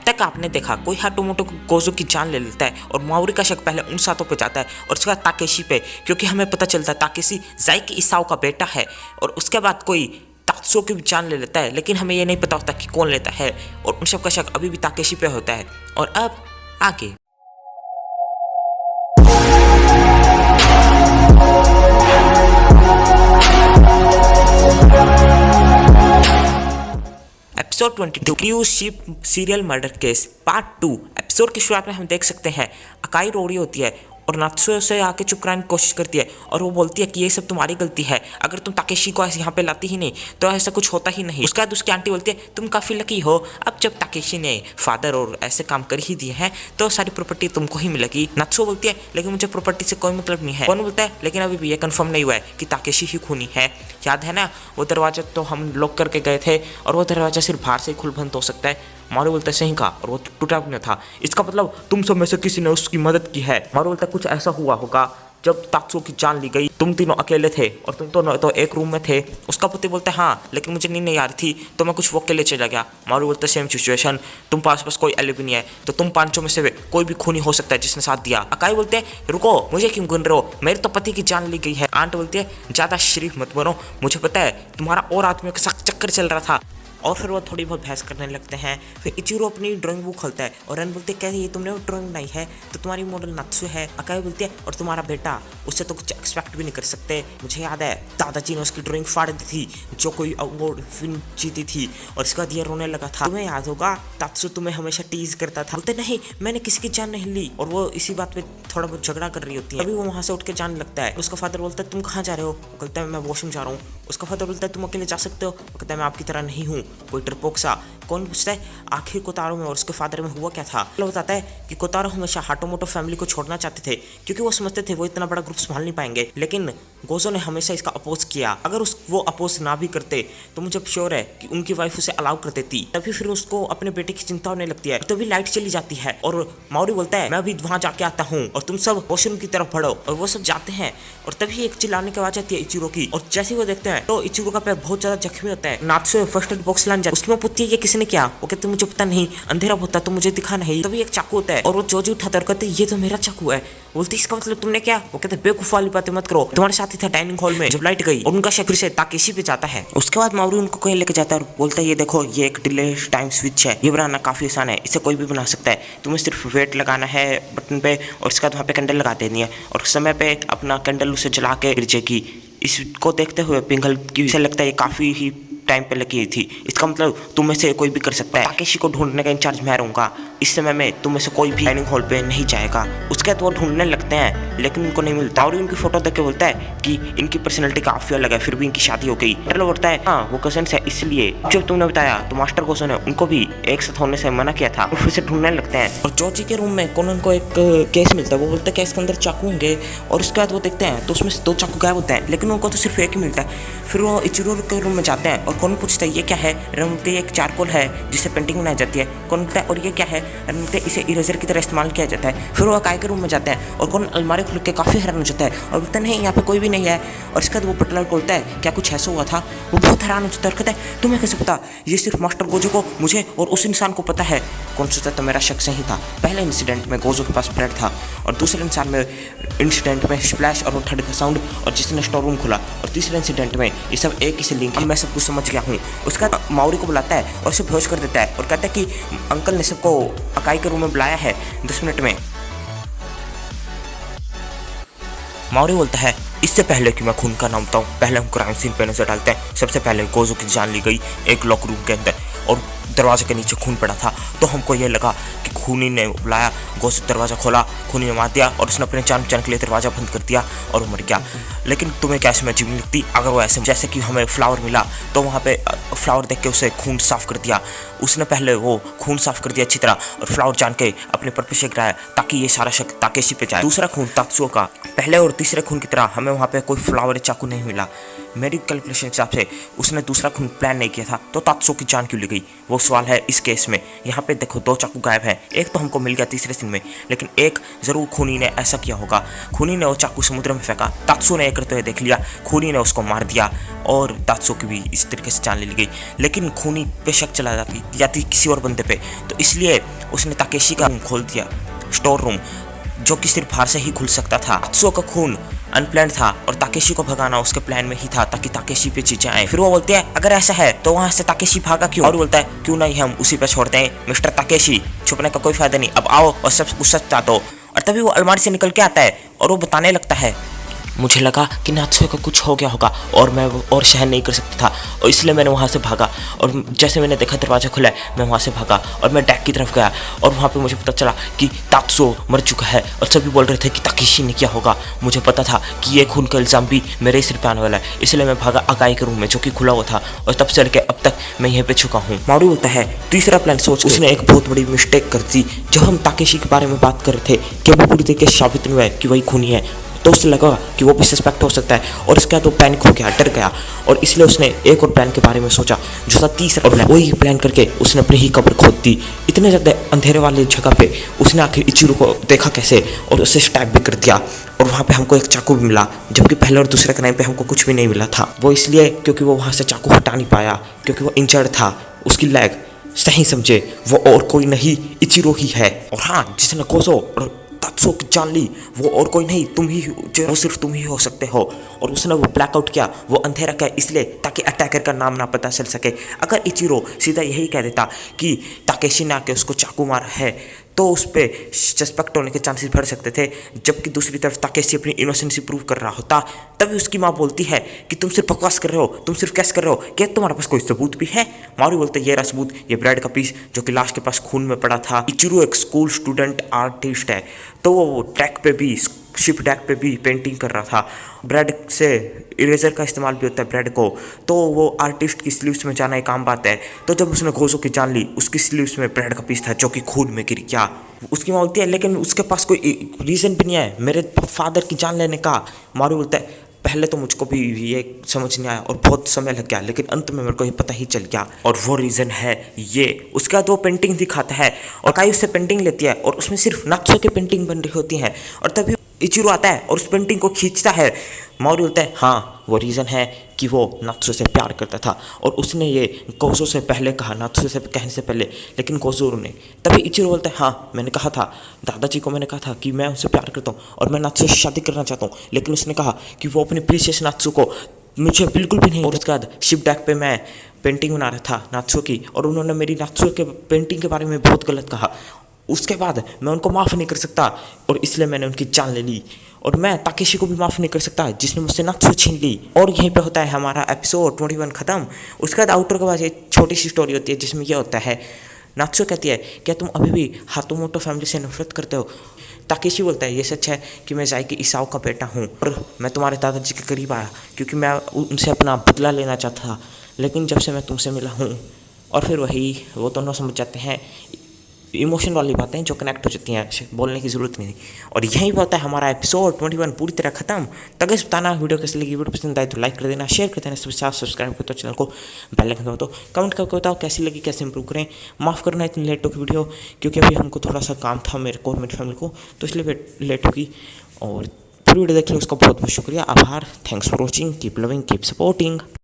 तक आपने देखा कोई हाटोमोटो गोजो की जान ले लेता है और माओरी का शक पहले उन सातों पे जाता है और उसके बाद ताकेशी पे, क्योंकि हमें पता चलता है ताकेशी जाइकी इसाओ का बेटा है। और उसके बाद कोई तात्सुओ की भी जान ले लेता है, लेकिन हमें ये नहीं पता होता कि कौन लेता है और उन सब का शक अभी भी ताकेशी पे होता है। और अब आगे episode 22 cruise ship serial murder case part 2। Episode की शुरुआत में हम देख सकते हैं अकाई रो रही होती है और नात्सुओ से आके चुप कराने की कोशिश करती है और वो बोलती है कि ये सब तुम्हारी गलती है, अगर तुम ताकेशी को ऐसे यहाँ पे लाती ही नहीं तो ऐसा कुछ होता ही नहीं। उसके बाद उसकी आंटी बोलती है तुम काफ़ी लकी हो, अब जब ताकेशी ने फादर और ऐसे काम कर ही दिए हैं तो सारी प्रॉपर्टी तुमको ही मिलेगी। नात्सुओ बोलती है लेकिन मुझे प्रॉपर्टी से कोई मतलब नहीं है। कौन बोलता है लेकिन अभी भी ये कन्फर्म नहीं हुआ है कि ताकेशी ही खूनी है। याद है ना वो दरवाजा तो हम लॉक करके गए थे और वो दरवाजा सिर्फ बाहर से खुल बंद हो सकता है। मारू बोलता है सही कहा और वो टूटा भी नहीं था, इसका मतलब तुम सब में से किसी ने उसकी मदद की है। मारू बोलता है कुछ ऐसा हुआ होगा जब तात्सुओ की जान ली गई, तुम तीनों अकेले थे और तुम तो एक रूम में थे। उसका पति बोलता है हाँ लेकिन मुझे नींद नहीं आ रही थी तो मैं कुछ वक्त के लिए चला गया। मारू बोलता है सेम सिचुएशन, तुम पास कोई एलिबी नहीं है तो तुम पांचों में से कोई भी खूनी हो सकता है जिसने साथ दिया। अकाई बोलते हैं रुको मुझे क्यों गिन रहे हो, मेरे तो पति की जान ली गई है। आंट बोलती है ज्यादा शरीफ मत बनो, मुझे पता है तुम्हारा और आदमियों के साथ चक्कर चल रहा था। और फिर वो थोड़ी बहुत बहस करने लगते हैं। फिर इचिरो अपनी ड्राइंग बुक खोलता है और रन बोलते क्या ये तुमने वो ड्राइंग बनाई है तो तुम्हारी मॉडल नात्सु है। अकाई बोलती है और तुम्हारा बेटा, उससे तो कुछ एक्सपेक्ट भी नहीं कर सकते। मुझे याद है दादाजी ने उसकी ड्राइंग फाड़ दी थी जो कोई अवार्ड फिल्म जीती थी और इसके बाद ये रोने लगा था। तुम्हें याद होगा तात्सु तुम्हें हमेशा टीज करता था। बोलते नहीं मैंने किसी की जान नहीं ली और वो इसी बात पे थोड़ा बहुत झगड़ा कर रही होती है। अभी वो वहाँ से उठ के जाने लगता है। उसका फादर बोलता है तुम कहाँ जा रहे हो, वो कहता है मैं वॉशरूम जा रहा हूँ। उसका फादर बोलता है तुम अकेले जा सकते हो, वो कहता है मैं आपकी तरह नहीं हूँ कोई डरपोक सा। कौन पूछता है आखिर कोतारो में और उसके फादर में हुआ क्या था। बताता है कि कोतारो हमेशा हाटोमोटो फैमिली को छोड़ना चाहते थे क्योंकि वो समझते थे वो इतना बड़ा ग्रुप संभाल नहीं पाएंगे, लेकिन गोजो ने हमेशा इसका अपोज किया। अगर वो अपोज ना भी करते तो मुझे श्योर है कि उनकी वाइफ उसे अलाउ कर देती। तभी फिर उसको अपने बेटे की चिंता होने लगती है। तभी लाइट चली जाती है और माओरी बोलता है मैं अभी वहां जाके आता हूँ और तुम सब वॉशरूम की तरफ बढ़ो। और वो सब जाते हैं और तभी एक चिल्लाने की आवाज आती है इचिरो की। और जैसे वो देखते हैं तो इचिरो का पैर बहुत ज्यादा जख्मी होता है। नात्सुओ फर्स्ट एड बॉक्स लाने जाता है, उसमें पूछती है ये किसने किया। वो कहते मुझे पता नहीं, अंधेरा होता तो मुझे दिखा नहीं। तभी एक चाकू होता है और वो जोजी उठाता है और कहते ये तो मेरा चाकू है। बोलते इसका मतलब तुमने क्या। वो कहते बेवकूफ वाली बातें मत करो, तुम्हारे साथ ही था डाइनिंग हॉल में जब लाइट गई। और उनका शक फिर से ताकेशी पे जाता है। उसके बाद माओरी उनको कहीं लेके जाता है और बोलता है ये देखो ये एक डिले टाइम स्विच है, ये बनाना काफी आसान है, इसे कोई भी बना सकता है, तुम्हें सिर्फ वेट लगाना है बटन पे और उसके बाद वहाँ पे कैंडल लगा देनी है और समय पे अपना कैंडल उसे जला के गिर जाएगी। इसको देखते हुए पिंगल की से लगता है ये काफी ही टाइम पे लगी थी, इसका मतलब तुम में से कोई भी कर सकता है। ताकेशी को ढूंढने का इंचार्ज मैं रहूंगा, इस समय में तुम में से कोई भी डाइनिंग हॉल पे नहीं जाएगा। उसके बाद वो ढूंढने लगते हैं लेकिन उनको नहीं मिलता और उनकी फोटो देख के बोलता है कि इनकी पर्सनैलिटी काफी अलग है, फिर भी इनकी शादी हो गई। बोलता है हाँ वो कजन्स है इसलिए। जब तुमने बताया तो मास्टर गोसो ने उनको भी एक साथ होने से मना किया था। वो फिर से ढूंढने लगते हैं और जोजी के रूम में कोनन को एक केस मिलता है। वो बोलता है केस के अंदर चाकू होंगे और उसके बाद वो देखते हैं तो उसमें 2 चाकू गायब होते हैं लेकिन उनको तो सिर्फ एक ही मिलता है। फिर वो इचिरो के रूम में जाते हैं और कौन पूछता है ये क्या है। रनते एक चारकोल है जिससे पेंटिंग बनाई जाती है। कौन बोलता है और ये क्या है। रनते इसे इरेजर की तरह इस्तेमाल किया जाता है। फिर वो अकाई के रूम में जाते हैं और कौन अलमारी खुल के काफी हैरान हो जाता है और बोलता नहीं यहाँ पे कोई भी नहीं है। और इसके बाद वो पटलर बोलता है क्या कुछ ऐसा हुआ था। वो बहुत हैरान हो जाता है और कहता है तुम्हें कैसे पता, ये सिर्फ मास्टर गोजो को, मुझे और उस इंसान को पता है। कौन सोचता तो मेरा शक सही था, पहले इंसिडेंट में गोजो के पास ब्रेड था और दूसरे इंसान में इंसिडेंट में स्प्लैश और थर्ड का साउंड और जिसने स्टोर रूम खोला और तीसरे इंसिडेंट में ये सब एक ही से लिंक। मैं सब कुछ समझ गया हूँ। उसका माओरी को बुलाता है और उसे बेहोश कर देता है और कहता है कि अंकल ने सबको अकाई के रूम में बुलाया है 10 मिनट में। माओरी बोलता है इससे पहले कि मैं खून का नाम बताऊं पहले हम क्राइम सीन पे नजर डालते हैं। सबसे पहले गोजो की जान ली गई एक लॉक रूम के अंदर और दरवाजे के नीचे खून पड़ा था तो हमको ये लगा कि खूनी ने बुलाया, गोजो दरवाजा खोला, खूनी ने मार दिया और उसने अपने जान बचाने के लिए दरवाजा बंद कर दिया और वो मर गया। लेकिन तुम्हें क्या इसमें अजीब लगती अगर वो ऐसे जैसे कि हमें फ्लावर मिला तो वहाँ पे फ्लावर देख के उसे खून साफ कर दिया। उसने पहले वो खून साफ कर दिया अच्छी तरह और फ्लावर जान के अपने पर पीछे गिराया ताकि ये सारा शक ताकेशी पे जाए। दूसरा खून तात्सुओ का, पहले और तीसरे खून की तरह हमें वहाँ पे कोई फ्लावर चाकू नहीं मिला। मेरी कैलकुलेशन के हिसाब से उसने दूसरा खून प्लान नहीं किया था, तो तात्सो की जान क्यों ली गई? वो सवाल है इस केस में। यहाँ पे देखो 2 चाकू गायब हैं, एक तो हमको मिल गया तीसरे सीन में, लेकिन एक जरूर खूनी ने ऐसा किया होगा। खूनी ने वो चाकू समुद्र में फेंका, तात्सो ने ये करते हुए देख लिया, खूनी ने उसको मार दिया और तात्सो की भी इस तरीके से जान ले ली गई। लेकिन खूनी पे शक चला जाती किसी और बंदे पे, तो इसलिए उसने ताकेशी का रूम खोल दिया, स्टोर रूम, जो कि सिर्फ बाहर से ही खुल सकता था। तात्सो का खून अनप्लान था और ताकेशी को भगाना उसके प्लान में ही था, ताकि ताकेशी पे चीजें आए। फिर वो बोलते हैं अगर ऐसा है तो वहां से ताकेशी भागा क्यों? और बोलता है क्यों नहीं हम उसी पे छोड़ते हैं मिस्टर ताकेशी, छुपने का कोई फायदा नहीं, अब आओ और सब कुछ सच बता दो। और तभी वो अलमारी से निकल के आता है और वो बताने लगता है मुझे लगा कि नात्सुए को कुछ हो गया होगा और मैं वो और सहन नहीं कर सकता था, और इसलिए मैंने वहाँ से भागा। और जैसे मैंने देखा दरवाज़ा खुला है, मैं वहाँ से भागा और मैं डेक की तरफ गया, और वहाँ पे मुझे पता चला कि तात्सो मर चुका है और सभी बोल रहे थे कि ताकेशी ने किया होगा। मुझे पता था कि ये खून का इल्ज़ाम भी मेरे सिर पे आने वाला है, इसलिए मैं भागा अकाई के रूम में जो कि खुला हुआ था, और तब से लेकर अब तक मैं यहीं पर छुका हूँ। मारू बोलता है तीसरा प्लान सोच उसने एक बहुत बड़ी मिस्टेक कर दी। जब हम ताकेशी के बारे में बात कर रहे थे कि वो पूरी तरीके से साबित नहीं हुआ है कि वही खूनी है, तो उसे लगा कि वो भी सस्पेक्ट हो सकता है, और उसके बाद वो पैनिक हो गया, डर गया, और इसलिए उसने एक और प्लान के बारे में सोचा जो था तीसरा प्लान। वही प्लान करके उसने अपनी ही कब्र खोद दी। इतने ज़्यादा अंधेरे वाली जगह पे उसने आखिर इचिरो को देखा कैसे, और उसे स्टैब भी कर दिया, और वहाँ पे हमको एक चाकू भी मिला, जबकि पहले और दूसरे क्राइम पे हमको कुछ भी नहीं मिला था। वो इसलिए क्योंकि वो वहाँ से चाकू हटा नहीं पाया, क्योंकि वो इंजर्ड था, उसकी लेग सही समझे वो और कोई नहीं इचिरो ही है। और हाँ, जिसने कोसो और तात्सो की जान ली वो और कोई नहीं तुम ही, जो सिर्फ तुम ही हो सकते हो। और उसने वो ब्लैकआउट किया, वो अंधेरा किया इसलिए ताकि अटैकर का नाम ना पता चल सके। अगर इचिरो सीधा यही कह देता कि ताकेशी ने आके उसको चाकू मारा है, तो उस पर सस्पेक्ट होने के चांसेस बढ़ सकते थे, जबकि दूसरी तरफ ताकेशी अपनी इनोसेंसी प्रूव कर रहा होता। तभी उसकी माँ बोलती है कि तुम सिर्फ बकवास कर रहे हो, तुम सिर्फ कैस कर रहे हो, क्या तुम्हारे पास कोई सबूत भी है? मारू बोलते ये रहा सबूत, ये ब्रेड का पीस जो कि लाश के पास खून में पड़ा था। इचिरो एक स्कूल स्टूडेंट आर्टिस्ट है, तो वो डेक पे भी, शिप डेक पे भी पेंटिंग कर रहा था। ब्रेड से इरेजर का इस्तेमाल भी होता है ब्रेड को, तो वो आर्टिस्ट की स्लीव्स में जाना एक आम बात है। तो जब उसने गोजो की जान ली, उसकी स्लीव्स में ब्रेड का पीस था जो कि खून में गिर गया। उसकी माँ बोलती है लेकिन उसके पास कोई रीज़न भी नहीं है मेरे फादर की जान लेने का। मारू बोलता है पहले तो मुझको भी ये समझ नहीं आया और बहुत समय लग गया, लेकिन अंत में मेरे को ये पता ही चल गया, और वो रीज़न है ये। उसके बाद वो पेंटिंग दिखाता है और काई उससे पेंटिंग लेती है, और उसमें सिर्फ नात्सो की पेंटिंग बन रही होती है, और तभी इचिरो आता है और उस पेंटिंग को खींचता है। मारू बोलता है हाँ वो रीज़न है कि वो नात्सो से प्यार करता था, और उसने ये कोजो से पहले कहा, नात्सो से कहने से पहले, लेकिन कोजो ने। तभी इचिरो बोलता है हाँ मैंने कहा था, दादाजी को मैंने कहा था कि मैं उससे प्यार करता हूँ और मैं नात्सो से शादी करना चाहता हूँ, लेकिन उसने कहा कि वो अपनी प्रीशियस नात्सो को मुझे बिल्कुल भी नहीं। और उसके बाद शिप डेक पे मैं पेंटिंग बना रहा था नात्सो की, और उन्होंने मेरी नात्सो के पेंटिंग के बारे में बहुत गलत कहा। उसके बाद मैं उनको माफ़ नहीं कर सकता, और इसलिए मैंने उनकी जान ले ली, और मैं ताकेशी को भी माफ़ नहीं कर सकता जिसने मुझसे नात्सो छीन ली। और यहीं पे होता है हमारा एपिसोड 21 ख़त्म। उसके बाद आउटर के बाद एक छोटी सी स्टोरी होती है जिसमें यह होता है, नात्सो कहती है क्या तुम अभी भी हातोमोटो फैमिली से नफरत करते हो? ताकेशी बोलता है ये सच है कि मैं जाइकी इसाओ का बेटा हूँ, और मैं तुम्हारे दादाजी के करीब आया क्योंकि मैं उनसे अपना बदला लेना चाहता था, लेकिन जब से मैं तुमसे मिला हूँ। और फिर वही वो दोनों समझ जाते हैं, इमोशन वाली बातें जो कनेक्ट हो जाती हैं, बोलने की ज़रूरत नहीं। और यही होता है हमारा एपिसोड 21 पूरी तरह खत्म। तक इस बताना वीडियो कैसी लगी, वीडियो पसंद आए तो लाइक कर देना, शेयर कर देना, सब्सक्राइब कर दो चैनल को, बेल आइकन दबा दो, कमेंट करके बताओ कैसी लगी, कैसे इंप्रूव करें। माफ़ करना इतनी लेट होगी वीडियो, क्योंकि अभी हमको थोड़ा सा काम था मेरे को और मेरी फैमिली को, तो इसलिए लेट होगी। और फिर वीडियो देख लो उसका बहुत बहुत शुक्रिया, आभार, thanks for watching, keep loving, keep supporting.